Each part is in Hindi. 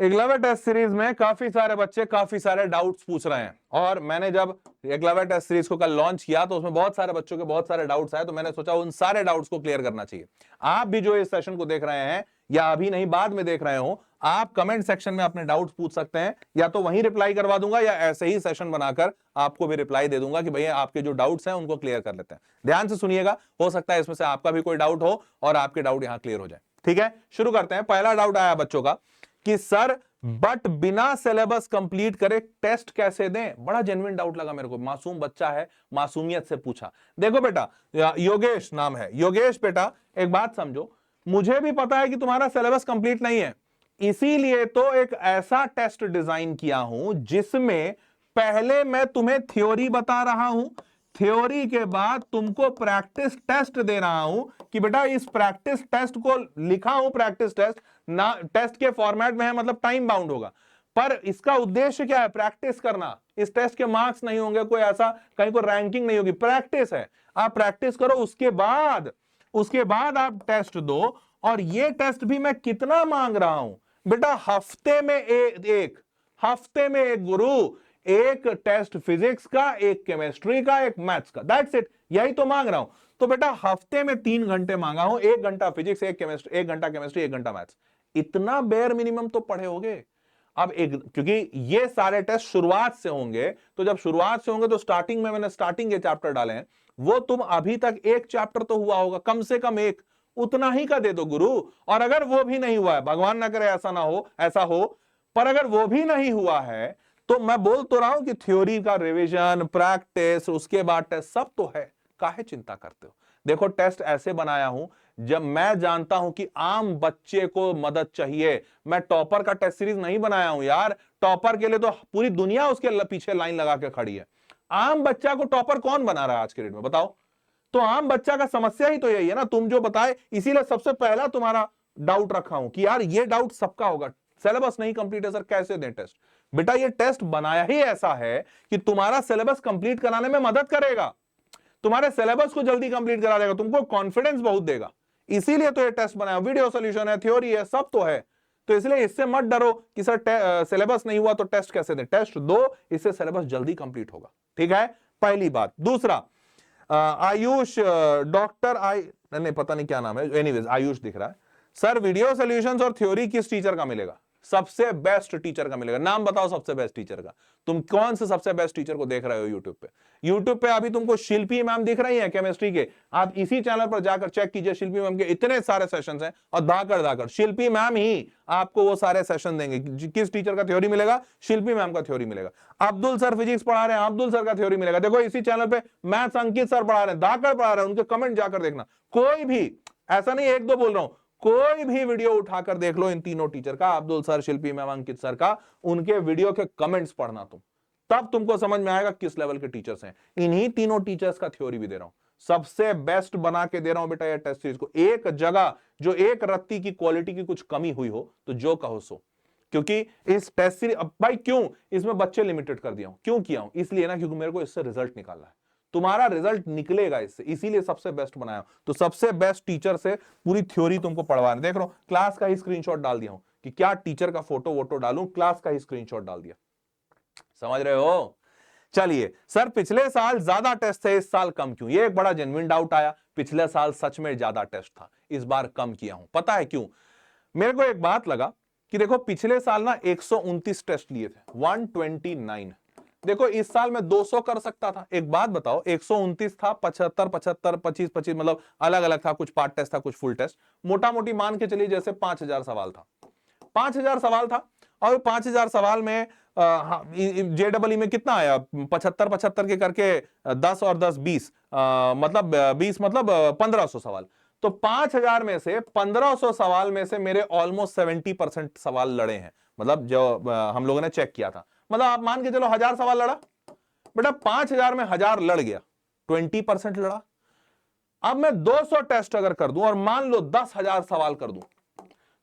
एकलव्य टेस्ट सीरीज में काफी सारे बच्चे काफी सारे डाउट्स पूछ रहे हैं, और मैंने जब एकलव्य टेस्ट सीरीज को कल लॉन्च किया तो उसमें बहुत सारे बच्चों के बहुत सारे डाउट्स आए, तो मैंने सोचा उन सारे डाउट्स को क्लियर करना चाहिए। आप भी जो इस सेशन को देख रहे हैं या अभी नहीं बाद में देख रहे हो, आप कमेंट सेक्शन में अपने डाउट्स पूछ सकते हैं, या तो वहीं रिप्लाई करवा दूंगा या ऐसे ही सेशन बनाकर आपको भी रिप्लाई दे दूंगा कि भैया आपके जो डाउट्स हैं उनको क्लियर कर लेते हैं। ध्यान से सुनिएगा, हो सकता है इसमें से आपका भी कोई डाउट हो और आपके डाउट यहां क्लियर हो जाए। ठीक है, शुरू करते हैं। पहला डाउट आया बच्चों का कि सर बट बिना सिलेबस कंप्लीट करे टेस्ट कैसे दें। बड़ा जेन्युइन डाउट लगा मेरे को, मासूम बच्चा है, मासूमियत से पूछा। देखो बेटा, योगेश नाम है, योगेश बेटा एक बात समझो, मुझे भी पता है कि तुम्हारा सिलेबस कंप्लीट नहीं है, इसीलिए तो एक ऐसा टेस्ट डिजाइन किया हूं जिसमें पहले मैं तुम्हें थ्योरी बता रहा हूं, थ्योरी के बाद तुमको प्रैक्टिस टेस्ट दे रहा हूं कि बेटा इस प्रैक्टिस टेस्ट को लिखा हूं, प्रैक्टिस टेस्ट ना टेस्ट के फॉर्मेट में है, मतलब टाइम बाउंड होगा, पर इसका उद्देश्य क्या है? प्रैक्टिस करना। इस टेस्ट के मार्क्स नहीं होंगे, कोई ऐसा कहीं को रैंकिंग नहीं होगी, प्रैक्टिस है। आप प्रैक्टिस करो, उसके बाद आप टेस्ट दो। और ये टेस्ट भी मैं कितना मांग रहा हूं बेटा? हफ्ते में एक गुरु, एक टेस्ट फिजिक्स का, एक केमिस्ट्री का, एक मैथ्स का, दैट्स इट, यही तो मांग रहा हूं। तो बेटा हफ्ते में 3 घंटे मांगा हूं, 1 घंटा फिजिक्स, 1 घंटा केमिस्ट्री, 1 घंटा मैथ्स। इतना बेयर मिनिमम तो पढ़े होगे। अब एक, क्योंकि ये सारे टेस्ट शुरुआत से होंगे, तो जब शुरुआत से होंगे तो स्टार्टिंग में मैंने स्टार्टिंग के चैप्टर डाले हैं, वो तुम अभी तक एक चैप्टर तो हुआ होगा, कम से कम एक, उतना ही का दे दो गुरु। और अगर वो भी नहीं हुआ है, भगवान ना करे ऐसा हो, पर अगर वो भी नहीं हुआ है तो मैं बोल तो रहा हूं कि थ्योरी का रिवीजन, प्रैक्टिस, उसके बाद टेस्ट सब तो है, काहे चिंता करते हो? देखो टेस्ट ऐसे बनाया हूं जब मैं जानता हूं कि आम बच्चे को मदद चाहिए। मैं टॉपर का टेस्ट सीरीज नहीं बनाया हूं यार, टॉपर के लिए तो पूरी दुनिया उसके पीछे लाइन लगा के खड़ी है। आम बच्चा को टॉपर कौन बना रहा है आज के डेट में, बताओ? तो आम बच्चा का समस्या ही तो यही है ना, तुम जो बताए, इसीलिए सबसे पहला तुम्हारा डाउट रखा हूं कि यार ये डाउट सबका होगा, सिलेबस नहीं कंप्लीट है सर, कैसे दें टेस्ट? बेटा ये टेस्ट बनाया ही ऐसा है कि तुम्हारा सिलेबस कंप्लीट कराने में मदद करेगा, तुम्हारे सिलेबस को जल्दी कंप्लीट करा देगा, तुमको कॉन्फिडेंस बहुत देगा, इसीलिए तो ये टेस्ट बनाया। वीडियो सॉल्यूशन है, थ्योरी है, सब तो है। तो इसलिए इससे मत डरो कि सर सिलेबस नहीं हुआ तो टेस्ट कैसे दें। टेस्ट दो, इससे सिलेबस जल्दी कंप्लीट होगा। ठीक है, पहली बात। दूसरा, आयुष डॉक्टर नहीं पता नहीं क्या नाम है, एनीवेज आयुष दिख रहा है। सर वीडियो सॉल्यूशंस और थ्योरी किस टीचर का मिलेगा? सबसे बेस्ट टीचर का मिलेगा। नाम बताओ सबसे बेस्ट टीचर का। तुम कौन से सबसे बेस्ट टीचर को देख रहे हो यूट्यूब पे? यूट्यूब पे अभी तुमको शिल्पी मैम दिख रही है केमिस्ट्री के, आप इसी चैनल पर जाकर चेक कीजिए, शिल्पी मैम के इतने सारे सेशंस हैं, और धाकर शिल्पी मैम ही आपको वो सारे सेशन देंगे। किस टीचर का थ्योरी मिलेगा? शिल्पी मैम का थ्योरी मिलेगा। अब्दुल सर फिजिक्स पढ़ा रहे हैं, अब्दुल सर का थ्योरी मिलेगा। देखो इसी चैनल पे मैथ्स अंकित सर पढ़ा रहे हैं, धाकर पढ़ा रहे हैं, उनके कमेंट जाकर देखना। कोई भी, ऐसा नहीं एक दो बोल रहा हूं, कोई भी वीडियो उठाकर देख लो इन तीनों टीचर का, अब्दुल सर, शिल्पी मैम, अंकित सर का, उनके वीडियो के कमेंट्स पढ़ना तुम, तब तुमको समझ में आएगा किस लेवल के टीचर्स हैं। इन्हीं तीनों टीचर्स का थ्योरी भी दे रहा हूं, सबसे बेस्ट बना के दे रहा हूं बेटा ये टेस्ट सीरीज को। एक जगह जो एक रत्ती की क्वालिटी की कुछ कमी हुई हो तो जो कहो सो, क्योंकि इस टेस्ट सीरीज, भाई क्यों इसमें बच्चे लिमिटेड कर दिया हूं, क्यों किया हूं? इसलिए ना क्योंकि मेरे को इससे रिजल्ट निकालना है, तुम्हारा रिजल्ट निकलेगा इससे, इसीलिए सबसे बेस्ट बनाया। तो सबसे बेस्ट टीचर से पूरी थ्योरी तुमको पढ़वाने। देख लो क्लास का ही स्क्रीनशॉट डाल दिया हूं कि क्या टीचर का फोटो वोटो डालूं, क्लास का ही स्क्रीनशॉट डाल दिया। समझ रहे हो? चलिए सर पिछले साल ज्यादा टेस्ट थे, इस साल कम क्यों? ये एक बड़ा जेन्युइन डाउट आया। पिछले साल सच में ज्यादा टेस्ट था, इस बार कम किया हूं। पता है क्यों? मेरे को एक बात लगा कि देखो पिछले साल ना 129 टेस्ट लिए थे, 129। देखो इस साल में 200 कर सकता था। एक बात बताओ, 129 था, 75 75 25 25, मतलब अलग अलग था, कुछ पार्ट टेस्ट था, कुछ फुल टेस्ट। मोटा मोटी मान के चलिए जैसे 5000 सवाल था, 5000 सवाल था, और 5000 सवाल में जेडबलई में कितना आया? 75 75 के करके 10 और 10 20, मतलब 20 मतलब 1500 सवाल। तो 5000 में से 1500 सवाल में से मेरे ऑलमोस्ट 70% सवाल लड़े हैं, मतलब जो हम लोगों ने चेक किया था। मतलब आप मान के चलो 1000 सवाल लड़ा बेटा, 5000 में 1000 लड़ गया, 20% लड़ा। अब मैं 200 टेस्ट अगर कर दूं और मान लो 10,000 सवाल कर दूं,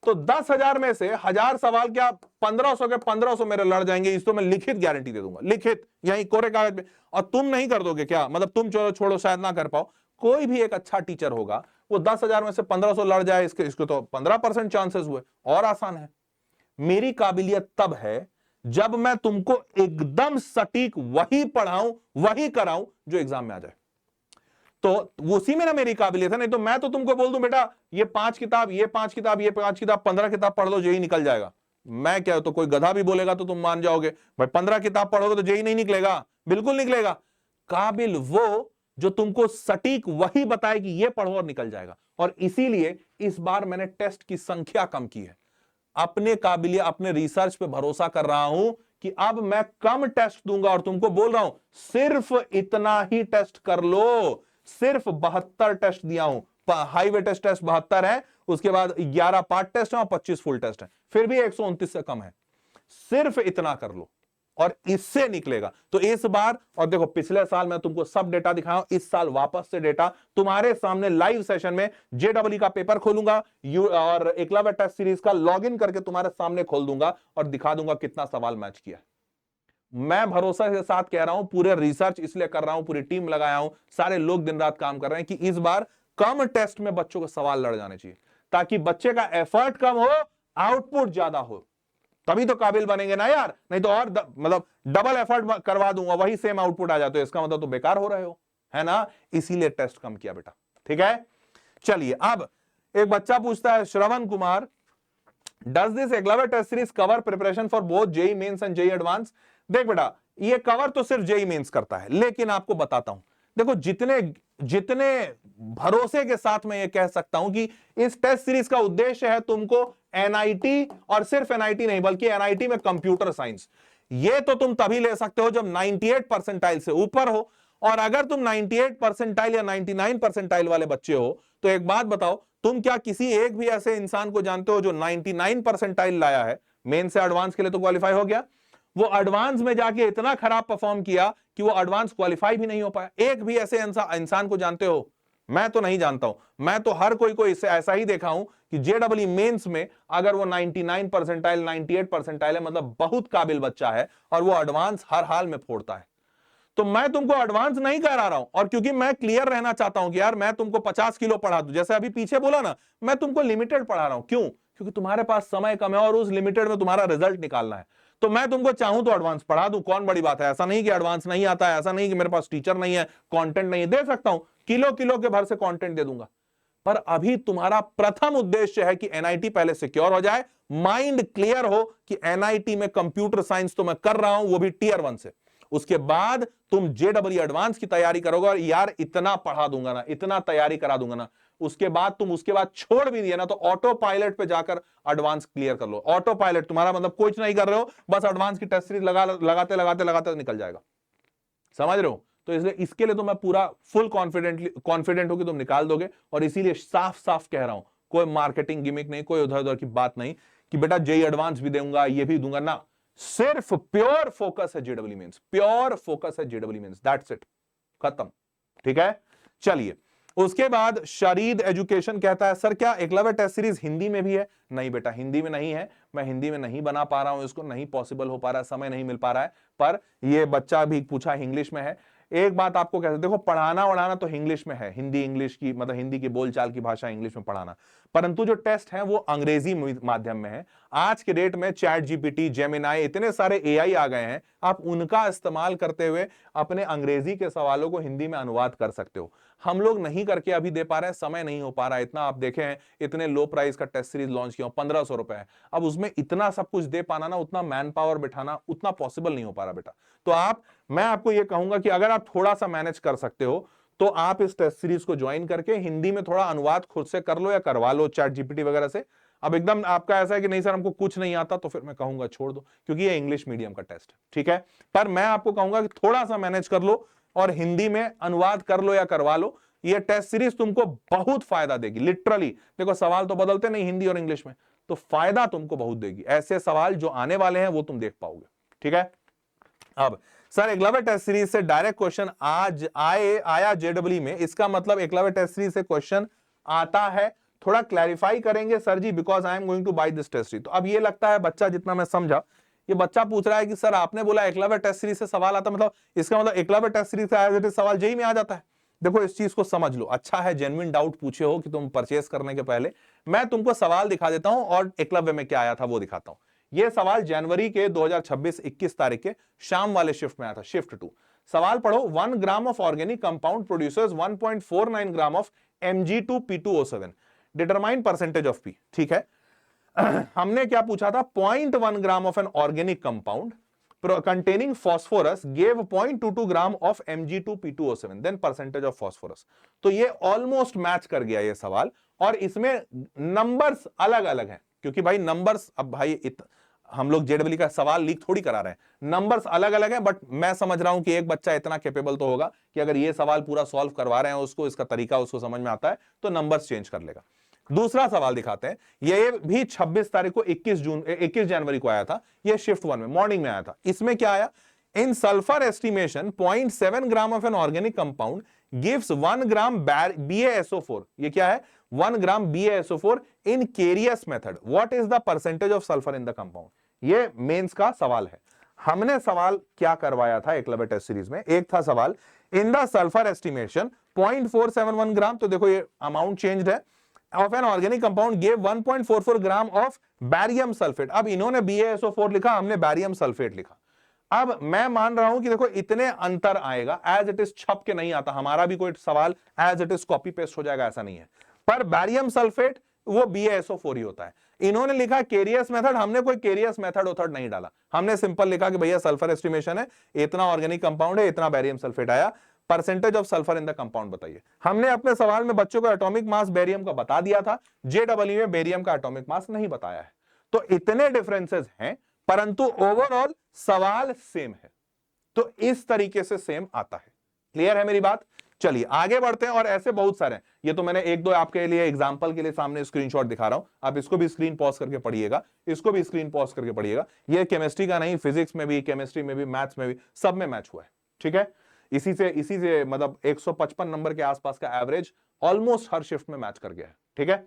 तो 10,000 में से 1000 सवाल क्या 1500 के 1500 मेरे लड़ जाएंगे। इस तो मैं लिखित गारंटी दे दूंगा, लिखित यहीं कोरे कागज पे। और तुम नहीं कर दोगे क्या? मतलब तुम छोड़ो शायद ना कर पाओ, कोई भी एक अच्छा टीचर होगा वो 10,000 में से 1500 लड़ जाए, इसके तो 15% चांसेस हुए। और आसान है, मेरी काबिलियत तब है जब मैं तुमको एकदम सटीक वही पढ़ाऊं, वही कराऊं जो एग्जाम में आ जाए। तो उसी में ना मेरी काबिलियत है। नहीं तो मैं तो तुमको बोल दूं बेटा ये 5 किताब, ये 5 किताब, ये 5 किताब, 15 किताब पढ़ लो, जेई निकल जाएगा। मैं क्या, तो कोई गधा भी बोलेगा तो तुम मान जाओगे भाई 15 किताब पढ़ोगे तो जेई नहीं निकलेगा, बिल्कुल निकलेगा। काबिल वो जो तुमको सटीक वही बताए कि ये पढ़ो और निकल जाएगा। और इसीलिए इस बार मैंने टेस्ट की संख्या कम की है। अपने काबिलियत, अपने रिसर्च पे भरोसा कर रहा हूं कि अब मैं कम टेस्ट दूंगा और तुमको बोल रहा हूं सिर्फ इतना ही टेस्ट कर लो। सिर्फ 72 टेस्ट दिया हूं, हाई वेटेज टेस्ट 72 है, उसके बाद 11 पार्ट टेस्ट है और 25 फुल टेस्ट है, फिर भी 129 से कम है। सिर्फ इतना कर लो और इससे निकलेगा। तो इस बार, और देखो पिछले साल मैं तुमको सब डेटा दिखाऊं, इस साल वापस से डेटा तुम्हारे सामने लाइव सेशन में जेडब्ल्यू का पेपर खोलूंगा और एकलव्य टेस्ट सीरीज का लॉगिन करके तुम्हारे सामने खोल दूंगा और दिखा दूंगा कितना सवाल मैच किया। मैं भरोसा के साथ कह रहा हूं, पूरे रिसर्च इसलिए कर रहा हूं, पूरी टीम लगाया हूं, सारे लोग दिन रात काम कर रहे हैं कि इस बार कम टेस्ट में बच्चों को सवाल लड़ जाने चाहिए, ताकि बच्चे का एफर्ट कम हो, आउटपुट ज्यादा हो, तभी तो काबिल बनेंगे ना यार। नहीं तो और मतलब डबल एफर्ट करवा दूंगा, वही सेम आउटपुट आ जाए तो इसका मतलब तो बेकार हो रहे हो, है ना। इसीलिए टेस्ट कम किया बेटा, ठीक है। चलिए अब एक बच्चा पूछता है, Shravan Kumar, does this Eklavya test series cover preparation for both JEE Mains and JEE Advance. देख बेटा, ये कवर तो सिर्फ जेई मेंस करता है, लेकिन आपको बताता हूं, देखो जितने जितने भरोसे के साथ मैं ये कह सकता हूं कि इस टेस्ट सीरीज का उद्देश्य है तुमको एनआईटी, और सिर्फ एनआईटी नहीं बल्कि एनआईटी में कंप्यूटर साइंस, ये तो तुम तभी ले सकते हो जब 98 परसेंटाइल से ऊपर हो। और अगर तुम 98 परसेंटाइल या 99 परसेंटाइल वाले बच्चे हो तो एक बात बताओ, तुम क्या किसी एक भी ऐसे इंसान को जानते हो जो 99 परसेंटाइल लाया है, मेन से एडवांस के लिए तो क्वालिफाई हो गया, वो एडवांस में जाके इतना खराब परफॉर्म किया कि वो एडवांस क्वालिफाई भी नहीं हो पाया। एक भी ऐसे इंसान को जानते हो? मैं तो नहीं जानता हूं। मैं तो हर कोई को इससे ऐसा ही देखा हूं कि जेडब्ल्यू मेंस में अगर वो 99 परसेंटाइल 98 परसेंटाइल है, मतलब बहुत काबिल बच्चा है और वो एडवांस हर हाल में फोड़ता है। तो मैं तुमको एडवांस नहीं करा रहा हूं, और क्योंकि मैं क्लियर रहना चाहता हूं कि यार मैं तुमको 50 किलो पढ़ा दूं, जैसे अभी पीछे बोला ना, मैं तुमको लिमिटेड पढ़ा रहा हूं। क्यों? क्योंकि तुम्हारे पास समय कम है और उस लिमिटेड में तुम्हारा रिजल्ट निकालना है। तो मैं तुमको चाहूं तो एडवांस पढ़ा दूं, कौन बड़ी बात है। ऐसा नहीं कि एडवांस नहीं आता है, ऐसा नहीं कि मेरे पास टीचर नहीं है, कंटेंट नहीं है, दे सकता हूं, किलो किलो के भर से कंटेंट दे दूंगा। पर अभी तुम्हारा प्रथम उद्देश्य है कि एनआईटी पहले सिक्योर हो जाए, माइंड क्लियर हो कि एनआईटी में कंप्यूटर साइंस तो मैं कर रहा हूं, वो भी टियर 1 से। उसके बाद तुम जेडब्ल्यू एडवांस की तैयारी करोगे और यार इतना पढ़ा दूंगा ना, इतना तैयारी करा दूंगा ना, उसके बाद तुम उसके बाद छोड़ भी दिया ना तो ऑटो पायलट पे जाकर एडवांस क्लियर कर लो। ऑटो पायलट तुम्हारा मतलब कुछ नहीं कर रहे हो, बस एडवांस की टेस्ट सीरीज लगाते लगाते लगाते निकल जाएगा, समझ रहे हो। तो इसलिए इसके लिए तो मैं पूरा फुल कॉन्फिडेंट हूं कि तुम निकाल दोगे। और इसीलिए साफ साफ कह रहा हूं, कोई मार्केटिंग गिमिक नहीं, कोई उधर उधर की बात नहीं कि बेटा जेई एडवांस भी दूंगा ये भी दूंगा ना, सिर्फ प्योर फोकस है जेडब्ल्यू मेंस, प्योर फोकस है जेडब्ल्यू मेंस, दैट्स इट, खत्म, ठीक है। चलिए उसके बाद शरीद एजुकेशन कहता है, सर क्या एकलव्य टेस्ट सीरीज हिंदी में भी है? नहीं बेटा, हिंदी में नहीं है, मैं हिंदी में नहीं बना पा रहा हूं, इसको नहीं पॉसिबल हो पा रहा है, समय नहीं मिल पा रहा है। पर ये बच्चा भी पूछा इंग्लिश में है। एक बात आपको कहते, देखो पढ़ाना वढ़ाना तो इंग्लिश में है, हिंदी इंग्लिश की मतलब हिंदी की बोलचाल की भाषा इंग्लिश में पढ़ाना, परंतु जो टेस्ट है वो अंग्रेजी माध्यम में है। आज के डेट में चैट जीपीटी, जेमिनाई, इतने सारे एआई आ गए हैं, आप उनका इस्तेमाल करते हुए अपने अंग्रेजी के सवालों को हिंदी में अनुवाद कर सकते हो। हम लोग नहीं करके अभी दे पा रहे हैं, समय नहीं हो पा रहा है इतना। आप देखें इतने लो प्राइस का टेस्ट सीरीज लॉन्च किया, 1500 रुपए है, अब उसमें इतना सब कुछ दे पाना ना, उतना मैन पावर बिठाना उतना पॉसिबल नहीं हो पा रहा बेटा। तो मैं आपको ये कहूंगा कि अगर आप थोड़ा सा मैनेज कर सकते हो तो आप इस टेस्ट सीरीज को ज्वाइन करके हिंदी में थोड़ा अनुवाद खुद से कर लो या करवा लो चैट जीपीटी वगैरह से। अब एकदम आपका ऐसा है कि नहीं सर हमको कुछ नहीं आता, तो फिर मैं कहूंगा छोड़ दो, क्योंकि ये इंग्लिश मीडियम का टेस्ट है, ठीक है। पर मैं आपको कहूंगा कि थोड़ा सा मैनेज कर लो और हिंदी में अनुवाद कर लो या करवा लो। ये टेस्ट सीरीज तुमको बहुत फायदा देगी, लिटरली। देखो सवाल तो बदलते नहीं हिंदी और इंग्लिश में, तो फायदा तुमको बहुत देगी। ऐसे सवाल जो आने वाले हैं वो तुम देख पाओगे, ठीक है। अब सर एकलव्य टेस्ट सीरीज से डायरेक्ट क्वेश्चन आज आया जेडब्ल्यू में, इसका मतलब एकलव्य टेस्ट सीरीज से क्वेश्चन आता है, थोड़ा क्लैरिफाई करेंगे sir ji, because I am going to buy this test series. तो अब ये लगता है बच्चा, जितना मैं समझा, ये बच्चा पूछ रहा है कि सर आपने बोला एकलव्य टेस्ट सीरीज से सवाल आता, मतलब इसका मतलब एकलव्य टेस्ट सीरीज से सवाल जेईई में आ जाता है। देखो इस चीज को समझ लो, अच्छा है जेन्युइन डाउट पूछे हो कि तुम परचेस करने के पहले। मैं तुमको सवाल दिखा देता हूं और एकलव्य में क्या आया था वो दिखाता हूं। ये सवाल जनवरी के 2026-21 तारीख के शाम वाले शिफ्ट में आया था, शिफ्ट 2। सवाल पढ़ो, 1 gram of organic compound producers 1.49 gram of Mg2P2O7, determine percentage of P. ठीक है, हमने क्या पूछा था, 0.1 gram of an organic compound containing phosphorus gave 0.22 gram of Mg2P2O7, then percentage of phosphorus. तो ये ऑलमोस्ट मैच कर गया ये सवाल, और इसमें नंबर्स अलग अलग हैं, क्योंकि भाई नंबर्स, अब भाई हम लोग जेडब्ल्यू का सवाल लीक थोड़ी करा रहे हैं, नंबर्स अलग अलग हैं, बट मैं समझ रहा हूं कि एक बच्चा इतना कैपेबल तो होगा कि अगर ये सवाल पूरा सॉल्व करवा रहे हैं उसको, इसका तरीका उसको समझ में आता है, तो नंबर्स चेंज कर लेगा। दूसरा सवाल दिखाते हैं, ये भी 26 तारीख को 21 जनवरी को आया था, ये शिफ्ट 1 में मॉर्निंग में आया था। इसमें क्या आया, in sulphur estimation 0.7 gram of an organic compound gives 1 gram BaSO4, ये क्या है, 1 gram BaSO4 in Carius method, what is the percentage of sulphur in the compound. ये मेंस का सवाल है। हमने सवाल क्या करवाया था एकलव्य टेस्ट सीरीज में, एक था सवाल इन द सल्फर एस्टिमेशन 0.471 ग्राम, तो देखो ये अमाउंट चेंज्ड है, of an organic compound gave 1.44 gram of barium sulfate। अब इन्होंने BaSO4 लिखा, हमने barium sulfate लिखा। अब मैं मान रहा हूं कि देखो इतने अंतर आएगा, एज इट इज छप के नहीं आता, हमारा भी कोई सवाल as it is copy paste हो जाएगा ऐसा नहीं है, पर बैरियम सल्फेट वो BaSO4 ही होता है। इन्होंने लिखा केरियस मेथड, हमने कोई केरियस मेथड उथड नहीं डाला, हमने सिंपल लिखा कि भैया सल्फर एस्टिमेशन है, इतना ऑर्गेनिक कंपाउंड है, इतना बैरियम सल्फेट आया, percentage of sulphur in the compound बताइए। हमने अपने सवाल में बच्चों को एटॉमिक मास बेरियम का बता दिया था, जेडब्ल्यू में बेरियम का एटॉमिक मास नहीं बताया है। तो इतने डिफरेंसेस हैं, परंतु ओवरऑल सवाल सेम है, तो इस तरीके से सेम आता है। क्लियर है मेरी बात? चलिए आगे बढ़ते हैं, और ऐसे बहुत सारे हैं। ये तो मैंने एक दो आपके लिए एग्जांपल के लिए सामने स्क्रीनशॉट दिखा रहा हूं, आप इसको भी स्क्रीन पॉज करके पढ़िएगा, इसको भी स्क्रीन पॉज करके पढ़िएगा। ये केमिस्ट्री का नहीं, फिजिक्स में भी, केमिस्ट्री में भी, मैथ्स में भी, सब में मैच हुआ है। ठीक है, इसी से मतलब 155 नंबर के आसपास का एवरेज ऑलमोस्ट हर शिफ्ट में मैच कर गया है। ठीक है,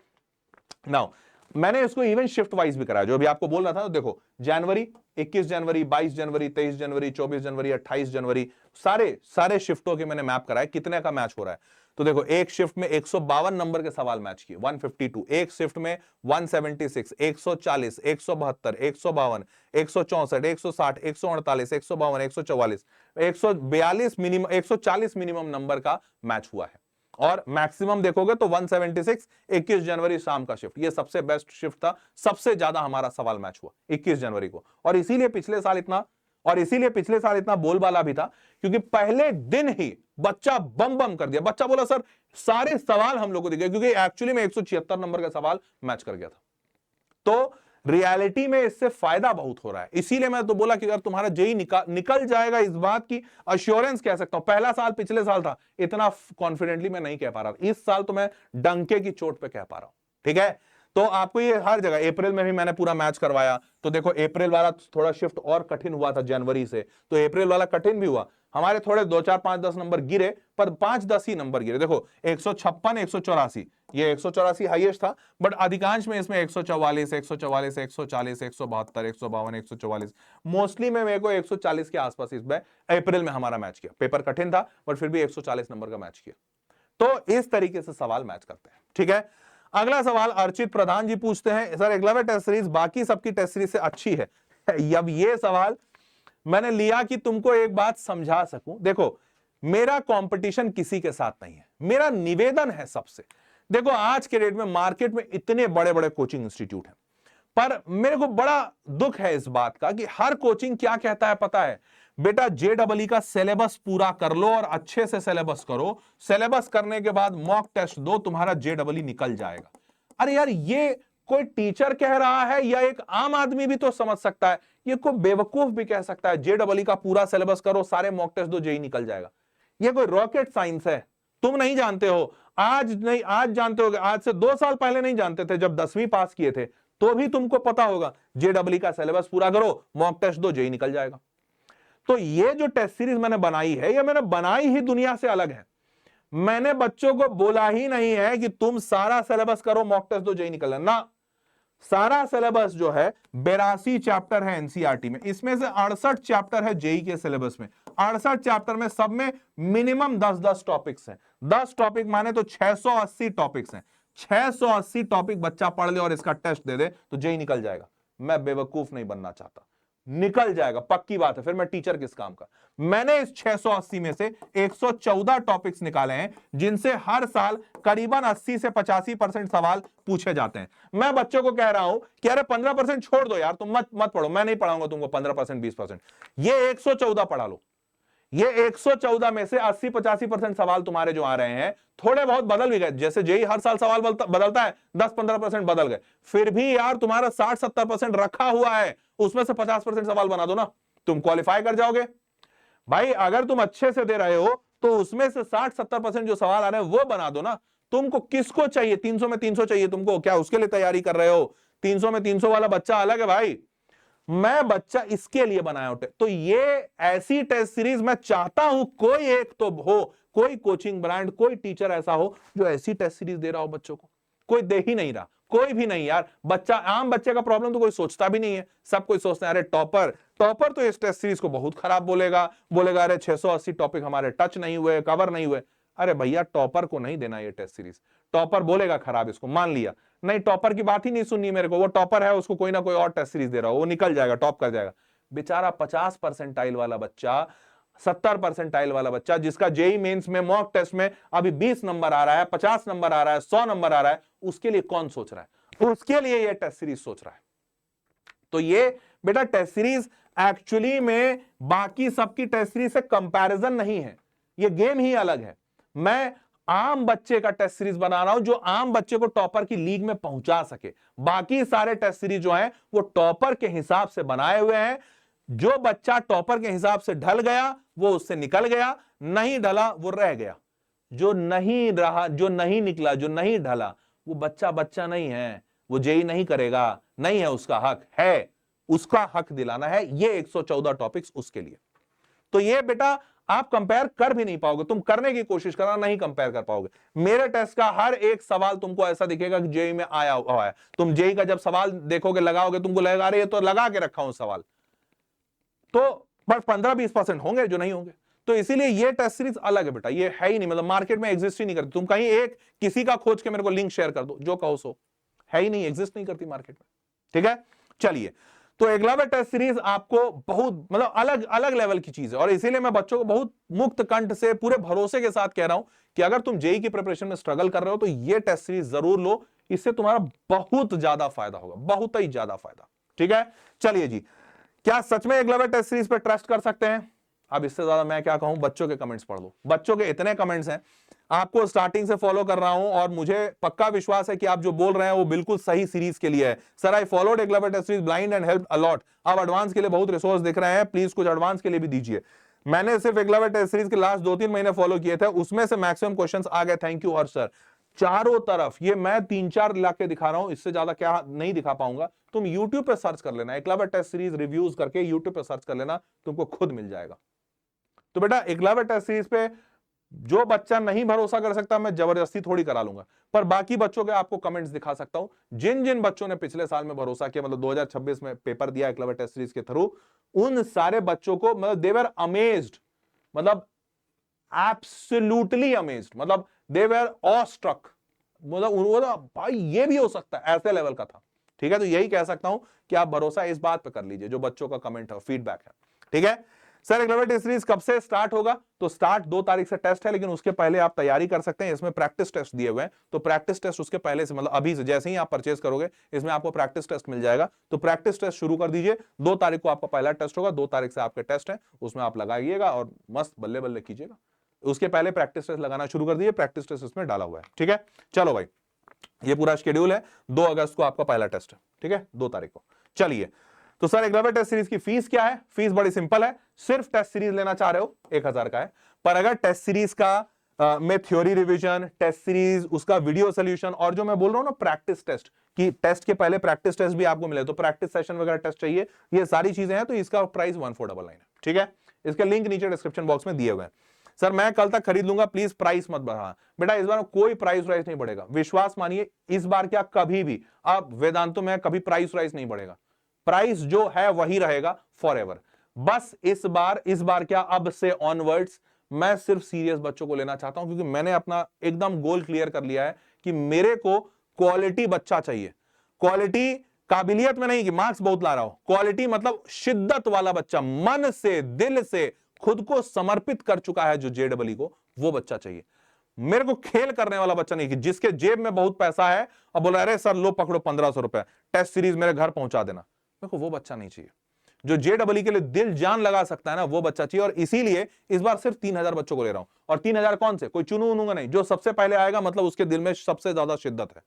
नाउ मैंने इसको इवन शिफ्ट वाइज भी कराया, जो भी आपको बोल रहा था। तो देखो जनवरी, 21 जनवरी, 22 जनवरी, 23 जनवरी, 24 जनवरी, 28 जनवरी, सारे शिफ्टों के मैंने मैप कराया, कितने का मैच हो रहा है। तो देखो एक शिफ्ट में 152 नंबर के सवाल मैच किए, 152, एक शिफ्ट में 176, 140, 172, 152, 164, 160, 148, 152, 144, 142 मिनिमम, 140 मिनिमम नंबर का मैच हुआ है। और मैक्सिमम देखोगे तो 176, 21 जनवरी शाम का शिफ्ट, ये सबसे बेस्ट शिफ्ट था, सबसे ज्यादा हमारा सवाल मैच हुआ 21 जनवरी को। और इसीलिए पिछले साल इतना बोलबाला भी था, क्योंकि पहले दिन ही बच्चा बम बम कर दिया। बच्चा बोला सर सारे सवाल हम लोग को दिखे, क्योंकि एक्चुअली में 176 नंबर का सवाल मैच कर गया था। तो रियलिटी में इससे फायदा बहुत हो रहा है, इसीलिए मैं तो बोला कि अगर तुम्हारा जेई निकल जाएगा, इस बात की अश्योरेंस कह सकता हूं। पहला साल पिछले साल था, इतना कॉन्फिडेंटली मैं नहीं कह पा रहा, इस साल तो मैं डंके की चोट पे कह पा रहा हूं। ठीक है, तो आपको ये हर जगह, अप्रैल में भी मैंने पूरा मैच करवाया। तो देखो अप्रैल वाला थोड़ा शिफ्ट और कठिन हुआ था जनवरी से, तो अप्रैल वाला कठिन भी हुआ। हमारे थोड़े 2, 4, 5, 10 नंबर गिरे, पर 5, 10 ही नंबर गिरे। देखो 156, 184, ये 184 हाईएस्ट था, बट अधिकांश में इसमें 144, 144, 140, 172, 152, 144, मोस्टली में मेरे को 140 के आसपास इस अप्रैल में हमारा मैच किया। पेपर कठिन था, बट फिर भी 140 नंबर का मैच किया। तो इस तरीके से सवाल मैच करते हैं। ठीक है, अगला सवाल अर्चित प्रधान जी पूछते हैं, सर एकलव्य टेस्ट सीरीज बाकी सबकी टेस्ट सीरीज से अच्छी है। अब ये सवाल मैंने लिया कि तुमको एक बात समझा सकूं। देखो मेरा कंपटीशन किसी के साथ नहीं है, मेरा निवेदन है सबसे। देखो आज के डेट में मार्केट में इतने बड़े बड़े कोचिंग इंस्टीट्यूट हैं, पर मेरे को बड़ा दुख है इस बात का कि हर कोचिंग क्या कहता है पता है, बेटा जेडब्ल्यू का सिलेबस पूरा कर लो और अच्छे से सिलेबस करो, सिलेबस करने के बाद मॉक टेस्ट दो, तुम्हारा जेडब्ल्यू निकल जाएगा। अरे यार ये कोई टीचर कह रहा है या एक आम आदमी भी तो समझ सकता है, ये कोई बेवकूफ भी कह सकता है जेडब्ल्यू का पूरा सिलेबस करो, सारे मॉक टेस्ट दो, जेई निकल जाएगा। ये कोई रॉकेट साइंस है? तुम नहीं जानते हो, आज नहीं, आज जानते हो, आज से 2 साल पहले नहीं जानते थे, जब 10वीं पास किए थे तो भी तुमको पता होगा जेडब्ल्यू का सिलेबस पूरा करो, मॉक टेस्ट दो, जेई निकल जाएगा। तो ये जो टेस्ट सीरीज मैंने बनाई है, ये मैंने बनाई ही दुनिया से अलग है। मैंने बच्चों को बोला ही नहीं है कि तुम सारा सिलेबस करो, मॉक टेस्ट दो, जेई निकल ना। सारा सिलेबस जो है 82 चैप्टर है एनसीईआरटी में, इसमें से 68 चैप्टर है जेई के सिलेबस में। 68 चैप्टर में सब में मिनिमम 10-10 टॉपिक्स हैं। 10 टॉपिक माने तो 680 टॉपिक्स हैं। 680 टॉपिक बच्चा पढ़ ले और इसका टेस्ट दे दे तो जेई निकल जाएगा। मैं बेवकूफ नहीं बनना चाहता, निकल जाएगा, पक्की बात है, फिर मैं टीचर किस काम का। मैंने इस 680 में से 114 टॉपिक्स निकाले हैं जिनसे हर साल करीबन 80 से 85% सवाल पूछे जाते हैं। मैं बच्चों को कह रहा हूं कि अरे 15% छोड़ दो यार, तुम मत पढ़ो, मैं नहीं पढ़ाऊंगा तुमको 15% 20%, ये 114 पढ़ा लो। ये 114 में से 80-85% सवाल तुम्हारे जो आ रहे हैं, थोड़े बहुत बदल भी गए, जैसे जेई हर साल सवाल बदलता है, 10-15% बदल गए, फिर भी यार तुम्हारा 60-70% रखा हुआ है, उसमें से 50% सवाल बना दो ना, तुम क्वालिफाई कर जाओगे। भाई अगर तुम अच्छे से दे रहे हो तो उसमें से 60-70% जो सवाल आ रहे हैं वो बना दो ना। तुमको किसको चाहिए 300 में 300 चाहिए तुमको, क्या उसके लिए तैयारी कर रहे हो? 300 में 300 वाला बच्चा अलग है भाई, मैं बच्चा इसके लिए बनाया हूं। तो ये ऐसी टेस्ट सीरीज मैं चाहता हूं कोई एक तो हो, कोई कोचिंग ब्रांड, कोई टीचर ऐसा हो जो ऐसी टेस्ट सीरीज दे रहा हो बच्चों को। कोई दे ही नहीं रहा, कोई भी नहीं यार। बच्चा, आम बच्चे का प्रॉब्लम तो कोई सोचता भी नहीं है, सब कोई सोचते हैं अरे टॉपर तो इस टेस्ट सीरीज को बहुत खराब बोलेगा अरे 680 टॉपिक हमारे टच नहीं हुए, कवर नहीं हुए। अरे भैया टॉपर को नहीं देना ये टेस्ट सीरीज, टॉपर बोलेगा खराब, इसको मान लिया, नहीं टॉपर की बात ही नहीं सुननी मेरे को, वो टॉपर है, उसको कोई ना कोई और टेस्ट सीरीज दे रहा हो, वो निकल जाएगा, टॉप कर जाएगा। बेचारा 50 परसेंटाइल वाला बच्चा, 70 परसेंटाइल वाला बच्चा, जिसका जेई मेंस में मॉक टेस्ट में अभी 20 नंबर आ रहा है, 50 नंबर आ रहा है, 100 नंबर आ रहा है, उसके लिए कौन सोच रहा है? उसके लिए ये टेस्ट सीरीज सोच रहा है। तो ये बेटा टेस्ट सीरीज एक्चुअली में बाकी सबकी टेस्ट सीरीज से कंपैरिजन नहीं है, ये गेम ही अलग है। मैं आम बच्चे का टेस्ट सीरीज बना रहा हूं जो आम बच्चे को टॉपर की लीग में पहुंचा सके। बाकी सारे टेस्ट सीरीज जो हैं वो टॉपर के हिसाब से बनाए हुए हैं। जो बच्चा टॉपर के हिसाब से ढल गया वो उससे निकल गया, नहीं ढला वो रह गया। जो नहीं रहा, जो नहीं निकला, जो नहीं ढला, वो बच्चा नहीं है, वो जेई नहीं करेगा, नहीं है उसका हक, है उसका हक दिलाना है ये 114 टॉपिक्स उसके लिए। तो ये बेटा आप कंपेयर कर भी नहीं पाओगे, तुम करने की कोशिश करना, नहीं कंपेयर कर पाओगे। मेरे टेस्ट का हर एक सवाल तुमको ऐसा दिखेगा कि जेई में आया हुआ है। तुम जेई का जब सवाल देखोगे, लगाओगे, तुमको लगेगा अरे ये तो लगा के रखा हूं सवाल, तो बस 15-20% होंगे जो नहीं होंगे। तो इसीलिए ये टेस्ट सीरीज अलग है बेटा, ये है ही नहीं, मतलब मार्केट में एग्जिस्ट ही नहीं करती। तुम कहीं एक किसी का खोज के मेरे को लिंक शेयर कर दो, जो कहो सो, है ही नहीं, एग्जिस्ट नहीं करती मार्केट में। ठीक है, चलिए। तो एकलव्य टेस्ट सीरीज आपको बहुत मतलब अलग अलग लेवल की चीज है, और इसीलिए मैं बच्चों को बहुत मुक्त कंठ से पूरे भरोसे के साथ कह रहा हूं कि अगर तुम जेई की प्रिपरेशन में स्ट्रगल कर रहे हो तो ये टेस्ट सीरीज जरूर लो, इससे तुम्हारा बहुत ज्यादा फायदा होगा, बहुत ही ज्यादा फायदा। ठीक है, चलिए जी। क्या सच में एकलव्य टेस्ट सीरीज पे ट्रस्ट कर सकते हैं? अब इससे ज्यादा मैं क्या कहूं, बच्चों के कमेंट्स पढ़ लो। बच्चों के इतने कमेंट्स हैं, आपको स्टार्टिंग से फॉलो कर रहा हूं और मुझे पक्का विश्वास है कि आप जो बोल रहे हैं वो बिल्कुल सही सीरीज के लिए है। Sir I followed Eklavya test series blind and help a lot. अब एडवांस के लिए बहुत रिसोर्स दिख रहे हैं, प्लीज कुछ एडवांस के लिए भी दीजिए। मैंने सिर्फ एकलव्य टेस्ट सीरीज के लास्ट 2-3 महीने फॉलो किए थे, उसमें से मैक्सिमम क्वेश्चंस आ गए, थैंक यू हर्ष सर। चारों तरफ ये मैं 3-4 ला के दिखा रहा हूं, इससे ज्यादा क्या नहीं दिखा पाऊंगा। तुम YouTube पे सर्च कर लेना, एकलव्य टेस्ट सीरीज रिव्यूज करके YouTube पे सर्च कर लेना, तुमको खुद मिल जाएगा। तो बेटा एकलव्य टेस्ट सीरीज पे जो बच्चा नहीं भरोसा कर सकता मैं जबरदस्ती थोड़ी करा लूंगा, पर बाकी बच्चों के आपको कमेंट्स दिखा सकता हूं। जिन जिन बच्चों ने पिछले साल में भरोसा किया, मतलब 2026 में पेपर दिया एकलव्य टेस्ट सीरीज के थ्रू, उन सारे बच्चों को मतलब दे वर अमेज्ड, मतलब एब्सोल्युटली अमेज्ड, मतलब दे वर ऑस्ट्रक, मतलब भाई ये भी हो सकता है, ऐसे लेवल का था। ठीक है, तो यही कह सकता हूं कि आप भरोसा इस बात पे कर लीजिए जो बच्चों का कमेंट है, फीडबैक है। ठीक है सर, एकलव्य टेस्ट सीरीज कब से स्टार्ट होगा? तो स्टार्ट 2 तारीख से टेस्ट है, लेकिन उसके पहले आप तैयारी कर सकते हैं। इसमें प्रैक्टिस टेस्ट दिए हुए हैं, तो प्रैक्टिस टेस्ट उसके पहले से, मतलब अभी से जैसे ही आप परचेज करोगे इसमें आपको प्रैक्टिस टेस्ट मिल जाएगा, तो प्रैक्टिस टेस्ट शुरू कर दीजिए। 2 तारीख को आपका पहला टेस्ट होगा, 2 तारीख से आपके टेस्ट है, उसमें आप लगाइएगा और मस्त बल्ले बल्ले कीजिएगा। उसके पहले प्रैक्टिस टेस्ट लगाना शुरू कर दीजिए, प्रैक्टिस टेस्ट इसमें डाला हुआ है। ठीक है, चलो भाई, ये पूरा शेड्यूल है। 2 अगस्त को आपका पहला टेस्ट है, ठीक है, 2 तारीख को। चलिए, तो सर एकलव्य टेस्ट सीरीज की फीस क्या है? फीस बड़ी सिंपल है, सिर्फ टेस्ट सीरीज लेना चाह रहे हो 1000 का है, पर अगर टेस्ट सीरीज का में थ्योरी रिवीजन, टेस्ट सीरीज, उसका वीडियो सोल्यूशन, और जो मैं बोल रहा हूं ना प्रैक्टिस टेस्ट, कि टेस्ट के पहले प्रैक्टिस टेस्ट भी आपको मिले, तो प्रैक्टिस सेशन वगैरह टेस्ट चाहिए, ये सारी चीजें हैं, तो इसका प्राइस 1499 है। ठीक है, इसके लिंक नीचे डिस्क्रिप्शन बॉक्स में दिए हुए हैं। सर मैं कल तक खरीद लूंगा, प्लीज प्राइस मत बढ़ा। बेटा इस बार कोई प्राइस राइज नहीं बढ़ेगा, विश्वास मानिए, इस बार क्या कभी भी, अब वेदांतों में कभी प्राइस राइज नहीं बढ़ेगा, प्राइस जो है वही रहेगा फॉरएवर। बस इस बार क्या, अब से ऑनवर्ड्स मैं सिर्फ सीरियस बच्चों को लेना चाहता हूं, क्योंकि मैंने अपना एकदम गोल क्लियर कर लिया है कि मेरे को क्वालिटी बच्चा चाहिए। क्वालिटी काबिलियत में नहीं कि मार्क्स बहुत ला रहा हो, क्वालिटी मतलब शिद्दत वाला बच्चा, मन से दिल से खुद को समर्पित कर चुका है जो जेडबल को, वो बच्चा चाहिए। मेरे को खेल करने वाला बच्चा नहीं कि जिसके जेब में बहुत पैसा है और बोला अरे सर लो पकड़ो 1500 रुपए, टेस्ट सीरीज मेरे घर पहुंचा देना, मेरे को वो बच्चा नहीं चाहिए। जो जेडबल के लिए दिल जान लगा सकता है ना, वो बच्चा चाहिए। और इसीलिए इस बार सिर्फ 3000 बच्चों को ले रहा हूं। और 3000 कौन से, कोई चुनू उनूंगा नहीं, जो सबसे पहले आएगा मतलब उसके दिल में सबसे ज्यादा शिद्दत है,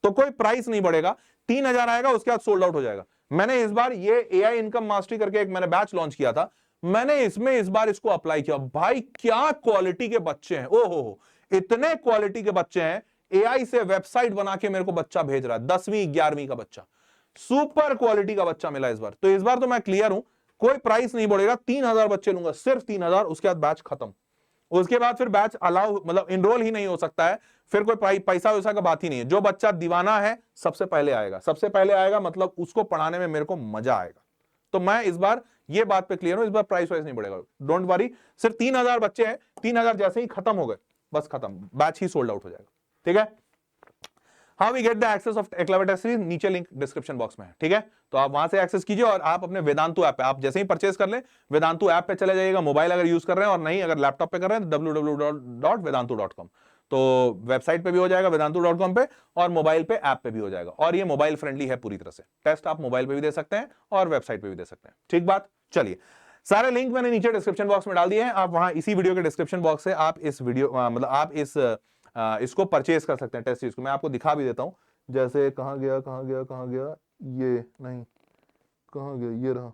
तो कोई प्राइस नहीं बढ़ेगा। 3000 आएगा, उसके बाद सोल्ड आउट हो जाएगा। मैंने इस बार ये एआई इनकम मास्टरी करके एक मैंने बैच लॉन्च किया था, मैंने इसमें इस बार इसको अप्लाई किया। भाई क्या क्वालिटी के बच्चे हैं, ओहो इतने क्वालिटी के बच्चे हैं। एआई से वेबसाइट बना के मेरे को बच्चा भेज रहा है, 10वीं 11वीं का बच्चा, सुपर क्वालिटी का बच्चा मिला इस बार। तो इस बार तो मैं क्लियर हूं, कोई प्राइस नहीं बढ़ेगा, 3000 बच्चे लूंगा, सिर्फ 3000, उसके बाद बैच खत्म। उसके बाद फिर बैच अलाउ मतलब इनरोल ही नहीं हो सकता है, फिर कोई पैसा वैसा का बात ही नहीं है। जो बच्चा दीवाना है सबसे पहले आएगा, सबसे पहले आएगा मतलब उसको पढ़ाने में मेरे को मजा आएगा। तो मैं इस बार ये बात पे क्लियर हूं, इस बार प्राइस वाइज नहीं बढ़ेगा, डोंट वरी। सिर्फ 3000 बच्चे हैं, 3000 जैसे ही खत्म हो गए बस खत्म, बैच ही सोल्ड आउट हो जाएगा। ठीक है, how we get the access of Eklavya test series, नीचे लिंक डिस्क्रिप्शन बॉक्स में है। ठीक है, तो आप वहां से एक्सेस कीजिए और आप अपने वेदांतु ऐप पे, आप जैसे ही परचेस कर ले वेदांतु ऐप पे चले जाइएगा, मोबाइल अगर यूज कर रहे हैं, और नहीं अगर लैपटॉप पे कर रहे हैं तो www.vedantu.com, तो वेबसाइट पे भी हो जाएगा vedantu.com पे, और मोबाइल पे ऐप पे भी हो जाएगा। और ये मोबाइल फ्रेंडली है पूरी तरह से, टेस्ट आप मोबाइल पे भी दे सकते हैं और वेबसाइट पे भी दे सकते हैं। ठीक बात, चलिए सारे लिंक मैंने नीचे डिस्क्रिप्शन बॉक्स में डाल दिए हैं, आप वहां इसी वीडियो के डिस्क्रिप्शन बॉक्स से आप इस वीडियो मतलब आप इसको परचेज कर सकते हैं टेस्ट सीरीज को। मैं आपको दिखा भी देता हूं, जैसे कहां गया, ये नहीं, कहां गया, ये रहा।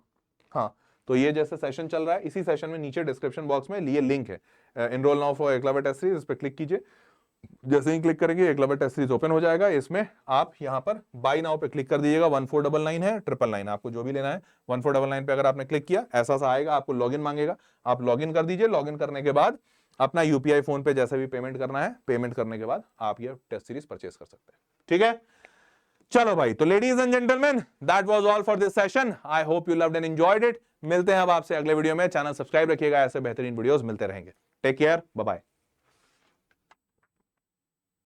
हाँ, तो ये जैसे सेशन चल रहा है, इसी सेशन में नीचे डिस्क्रिप्शन बॉक्स में ये लिंक है, enrol now for Eklavya test series, इस पर क्लिक कीजिए। जैसे ही क्लिक करेंगे एकलव्य टेस्ट सीरीज ओपन हो जाएगा। इसमें आप यहाँ पर बाय नाउ पे क्लिक कर दीजिएगा, 1499 है, 999 आपको जो भी लेना है। 1499 पे अगर आपने क्लिक किया, ऐसा सा आएगा, आपको लॉगिन मांगेगा, आप लॉगिन कर दीजिए। लॉगिन करने के बाद अपना यूपीआई फोन पे जैसे भी पेमेंट करना है, पेमेंट करने के बाद आप ये टेस्ट सीरीज परचेस कर सकते हैं। ठीक है, चलो भाई, तो ladies and gentleman, that was all for this session. I hope you loved and enjoyed it. मिलते हैं अब आपसे अगले वीडियो में। चैनल सब्सक्राइब रखिएगा, ऐसे बेहतरीन वीडियोस मिलते रहेंगे। Take care, bye bye.